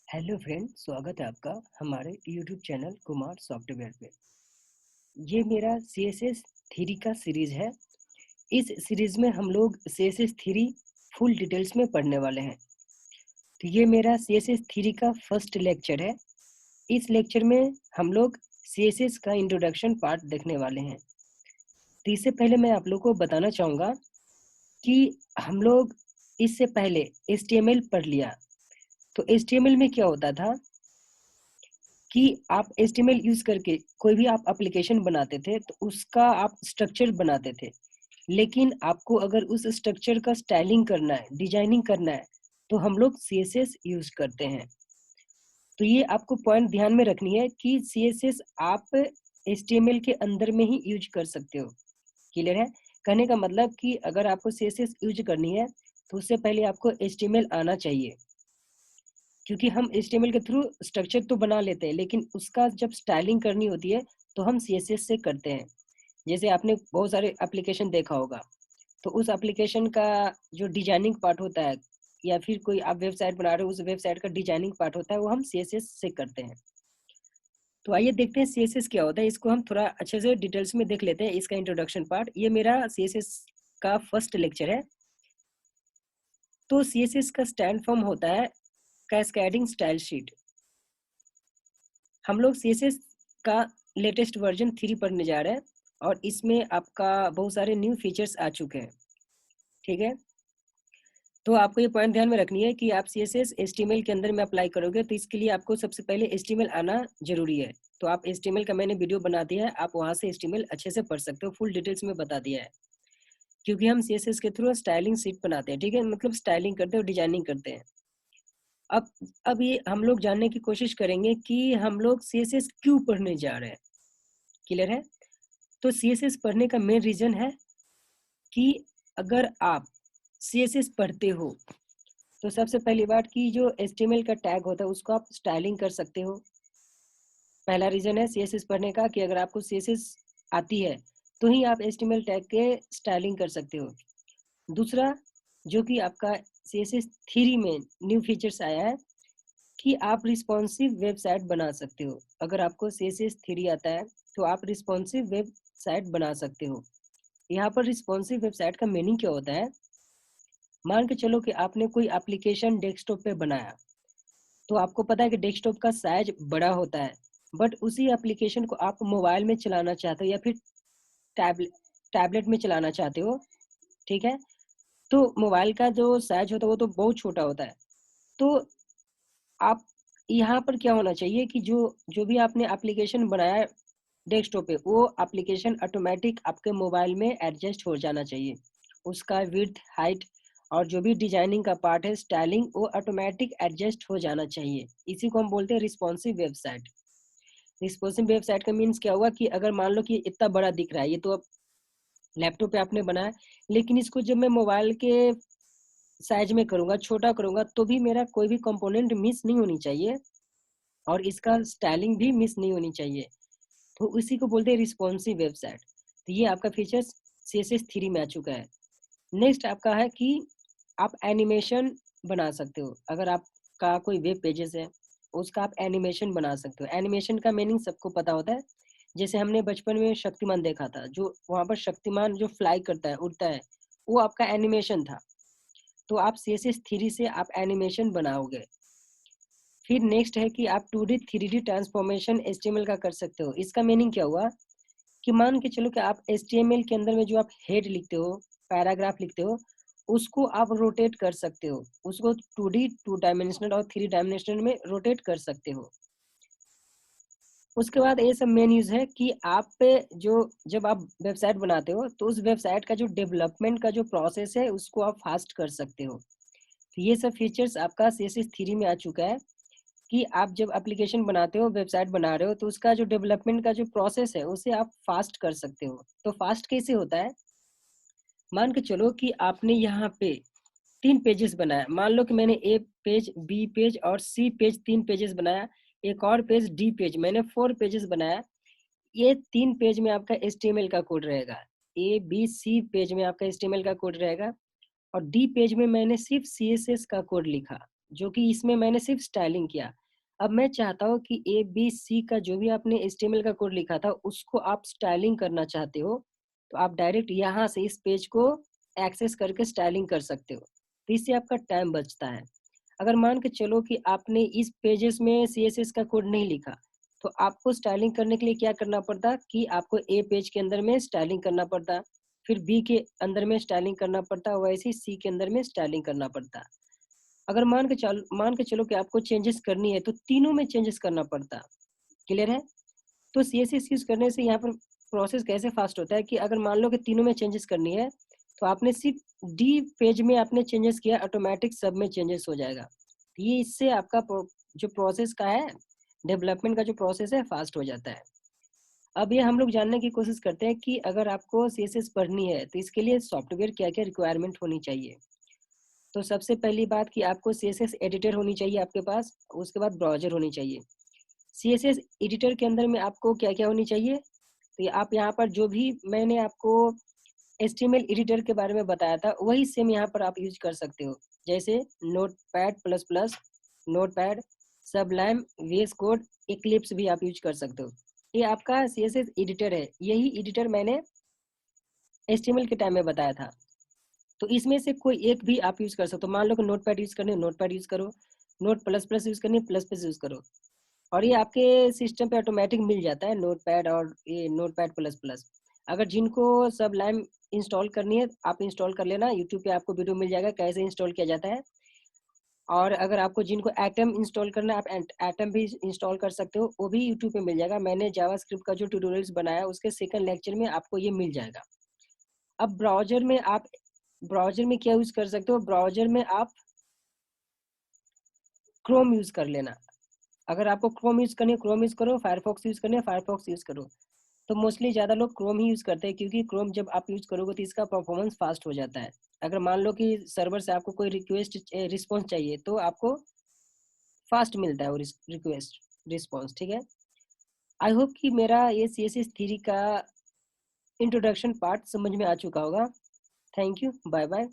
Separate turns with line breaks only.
Hello friend, स्वागत है आपका हमारे यूट्यूब चैनल कुमार सॉफ्टवेयर पे। ये मेरा CSS थ्री का सीरीज है। इस सीरीज में हम लोग CSS थ्री फुल डिटेल्स में पढ़ने वाले हैं। तो ये मेरा CSS थ्री का फर्स्ट लेक्चर है। इस लेक्चर में हम लोग CSS का इंट्रोडक्शन पार्ट देखने वाले हैं। तो इससे पहले मैं आप लोग को बताना चाहूँगा कि हम लोग इससे पहले HTML पढ़ लिया। तो HTML में क्या होता था कि आप HTML यूज करके कोई भी आप एप्लीकेशन बनाते थे तो उसका आप स्ट्रक्चर बनाते थे। लेकिन आपको अगर उस स्ट्रक्चर का स्टाइलिंग करना है, डिजाइनिंग करना है, तो हम लोग CSS यूज करते हैं। तो ये आपको पॉइंट ध्यान में रखनी है कि CSS आप HTML के अंदर में ही यूज कर सकते हो। क्लियर है? कहने का मतलब कि अगर आपको CSS यूज करनी है तो उससे पहले आपको HTML आना चाहिए, क्योंकि हम HTML के थ्रू स्ट्रक्चर तो बना लेते हैं लेकिन उसका जब स्टाइलिंग करनी होती है तो हम CSS से करते हैं। जैसे आपने बहुत सारे एप्लीकेशन देखा होगा, तो उस एप्लीकेशन का जो डिजाइनिंग पार्ट होता है या फिर कोई आप वेबसाइट बना रहे हो, उस वेबसाइट का डिजाइनिंग पार्ट होता है वो हम CSS से करते हैं। तो आइए देखते हैं CSS क्या होता है। इसको हम थोड़ा अच्छे से डिटेल्स में देख लेते हैं, इसका इंट्रोडक्शन पार्ट। ये मेरा CSS का फर्स्ट लेक्चर है। तो CSS का स्टैंड फॉर्म होता है कैस्केडिंग स्टाइल शीट। हम लोग CSS का लेटेस्ट वर्जन 3 पढ़ने जा रहे हैं और इसमें आपका बहुत सारे न्यू फीचर्स आ चुके हैं। ठीक है, तो आपको ये पॉइंट ध्यान में रखनी है कि आप CSS HTML के अंदर में अप्लाई करोगे तो इसके लिए आपको सबसे पहले HTML आना जरूरी है। तो आप HTML का मैंने वीडियो बना दिया है, आप वहां से HTML अच्छे से पढ़ सकते हो, फुल डिटेल्स में बता दिया है। क्योंकि हम CSS के थ्रू स्टाइलिंग शीट बनाते हैं। ठीक है, मतलब स्टाइलिंग करते हैं और डिजाइनिंग करते हैं। अब अब ये हम लोग जानने की कोशिश करेंगे कि हम लोग CSS क्यों पढ़ने जा रहे हैं। क्लियर है? तो CSS पढ़ने का मेन रीजन है कि अगर आप CSS पढ़ते हो तो सबसे पहली बात कि जो HTML का टैग होता है उसको आप स्टाइलिंग कर सकते हो। पहला रीजन है CSS पढ़ने का कि अगर आपको CSS आती है तो ही आप HTML टैग के स्टाइलिंग कर सकते हो। दूसरा, जो कि आपका CSS थ्री में न्यू फीचर्स आया है कि आप रिस्पॉन्सिव वेबसाइट बना सकते हो। अगर आपको CSS थ्री आता है तो आप रिस्पॉन्सिव वेबसाइट बना सकते हो। यहाँ पर रिस्पॉन्सिव वेबसाइट का मीनिंग क्या होता है? मान के चलो कि आपने कोई एप्लीकेशन डेस्कटॉप पे बनाया, तो आपको पता है कि डेस्कटॉप का साइज बड़ा होता है, बट उसी एप्लीकेशन को आप मोबाइल में चलाना चाहते हो या फिर टैबलेट टैबलेट में चलाना चाहते हो। ठीक है, तो मोबाइल का जो साइज होता है वो तो बहुत छोटा होता है। तो आप यहाँ पर क्या होना चाहिए कि जो जो भी आपने एप्लीकेशन बनाया डेस्कटॉप पे, वो एप्लीकेशन ऑटोमेटिक आपके मोबाइल में एडजस्ट हो जाना चाहिए। उसका विड्थ, हाइट और जो भी डिजाइनिंग का पार्ट है, स्टाइलिंग, वो ऑटोमेटिक एडजस्ट हो जाना चाहिए। इसी को हम बोलते हैं रिस्पॉन्सिव वेबसाइट। रिस्पॉन्सिव वेबसाइट का मीन्स क्या हुआ कि अगर मान लो कि इतना बड़ा दिख रहा है, ये तो अब लैपटॉप पे आपने बनाया, लेकिन इसको जब मैं मोबाइल के साइज में करूंगा, छोटा करूंगा, तो भी मेरा कोई भी कंपोनेंट मिस नहीं होनी चाहिए और इसका स्टाइलिंग भी मिस नहीं होनी चाहिए। तो इसी को बोलते हैं रिस्पॉन्सिव वेबसाइट। तो ये आपका फीचर्स CSS थ्री में आ चुका है। नेक्स्ट आपका है कि आप एनिमेशन बना सकते हो। अगर आपका कोई वेब पेजेस है, उसका आप एनिमेशन बना सकते हो। एनिमेशन का मीनिंग सबको पता होता है। जैसे हमने बचपन में शक्तिमान देखा था, जो वहां पर शक्तिमान जो फ्लाई करता है, उड़ता है, वो आपका एनिमेशन था। तो आप CSS थ्री से आप एनिमेशन बनाओगे। फिर नेक्स्ट है कि आप 2D 3D ट्रांसफॉर्मेशन HTML का कर सकते हो। इसका मीनिंग क्या हुआ कि मान के चलो कि आप HTML के अंदर में जो आप हेड लिखते हो, पैराग्राफ लिखते हो, उसको आप रोटेट कर सकते हो। उसको 2D, टू डायमेंशनल और 3 डायमेंशनल में रोटेट कर सकते हो। उसके बाद ये सब मेन यूज है कि आप पे जो जब आप वेबसाइट बनाते हो तो उस वेबसाइट का जो डेवलपमेंट का जो प्रोसेस है उसको आप फास्ट कर सकते हो। तो ये सब फीचर्स आपका CSS थ्री में आ चुका है कि आप जब एप्लीकेशन बनाते हो, वेबसाइट बना रहे हो, तो उसका जो डेवलपमेंट का जो प्रोसेस है उसे आप फास्ट कर सकते हो। तो फास्ट कैसे होता है? मान के चलो कि आपने यहाँ पे 3 पेजेस बनाया। मान लो कि मैंने ए पेज, बी पेज और सी पेज, 3 पेजेस बनाया। एक और पेज डी पेज, मैंने 4 पेजेस बनाया। ये 3 पेज में आपका HTML का कोड रहेगा। ए बी सी पेज में आपका HTML का कोड रहेगा और डी पेज में मैंने सिर्फ CSS का कोड लिखा। जो कि इसमें मैंने सिर्फ स्टाइलिंग किया। अब मैं चाहता हूँ कि ए, बी, सी का जो भी आपने एचटीएमएल का कोड लिखा था, उसको आप स्टाइलिंग करना चाहते हो, तो आप डायरेक्ट यहाँ से इस पेज को एक्सेस करके स्टाइलिंग कर सकते हो। तो इससे आपका टाइम बचता है। अगर मान के चलो कि आपने इस पेजेस में सीएसएस का कोड नहीं लिखा, तो आपको स्टाइलिंग करने के लिए क्या करना पड़ता कि आपको ए पेज के अंदर में स्टाइलिंग करना पड़ता, फिर बी के अंदर में स्टाइलिंग करना पड़ता, वैसे ही सी के अंदर में स्टाइलिंग करना पड़ता। अगर मान के चलो कि आपको चेंजेस करनी है, तो तीनों में चेंजेस करना पड़ता। क्लियर है? तो सीएसएस यूज़ करने से यहाँ पर प्रोसेस कैसे फास्ट होता है कि अगर मान लो कि तीनों में चेंजेस करनी है, तो आपने सिर्फ डी पेज में आपने चेंजेस किया, ऑटोमैटिक सब में चेंजेस हो जाएगा। ये इससे आपका जो प्रोसेस का है, डेवलपमेंट का जो प्रोसेस है, फास्ट हो जाता है। अब ये हम लोग जानने की कोशिश करते हैं कि अगर आपको सीएसएस पढ़नी है, तो इसके लिए सॉफ्टवेयर क्या-क्या रिक्वायरमेंट होनी चाहिए। तो सबसे पहली बात कि आपको सीएसएस एडिटर होनी चाहिए आपके पास, उसके बाद ब्राउज़र होनी चाहिए। सीएसएस एडिटर के अंदर में आपको क्या-क्या होनी चाहिए, तो ये आप यहाँ पर जो भी मैंने आपको एचटीएमएल एडिटर के बारे में बताया था, वही सेम यहाँ पर आप यूज़ कर सकते हो। जैसे Notepad plus plus, Notepad, Sublime, VS Code, Eclipse भी आप यूज़ कर सकते हो। ये आपका सीएसएस एडिटर है, यही एडिटर मैंने एचटीएमएल के टाइम में बताया था। तो इसमें से कोई एक भी आप यूज़ कर सकते हो। मान लो कि नोटपैड यूज़ करनी है, नोटपैड यूज़ करो, नोट प्लस प्लस यूज़ करनी है, प्लस प्लस यूज़ करो। और ये आपके सिस्टम पे ऑटोमेटिक मिल जाता है नोटपैड और ये नोटपैड प्लस प्लस। अगर जिनको सबलाइम इंस्टॉल करनी है, आप इंस्टॉल कर लेना, यूट्यूब पे आपको वीडियो मिल जाएगा कैसे इंस्टॉल किया जाता है। और अगर आपको जिनको एटम इंस्टॉल करना है, आप एटम भी इंस्टॉल कर सकते हो, वो भी यूट्यूब पे मिल जाएगा। मैंने जावास्क्रिप्ट का जो ट्यूटोरियल्स बनाया, उसके सेकंड लेक्चर में आपको ये मिल जाएगा। अब ब्राउज़र में क्या यूज़ कर सकते हो, ब्राउज़र में आप क्रोम यूज़ कर लेना। अगर आपको क्रोम यूज़ करनी है, क्रोम यूज़ करो, फायरफॉक्स यूज़ करनी है, फायरफॉक्स यूज़ करो। तो मोस्टली ज़्यादा लोग क्रोम ही यूज़ करते हैं, क्योंकि क्रोम जब आप यूज़ करोगे तो इसका परफॉर्मेंस फास्ट हो जाता है। अगर मान लो कि सर्वर से आपको कोई रिस्पॉन्स चाहिए, तो आपको फास्ट मिलता है वो रिक्वेस्ट रिस्पॉन्स, ठीक है? आई होप कि मेरा ये सीएसएस थ्योरी का इंट्रोडक्शन पार्ट समझ में आ चुका होगा। Thank you, bye bye.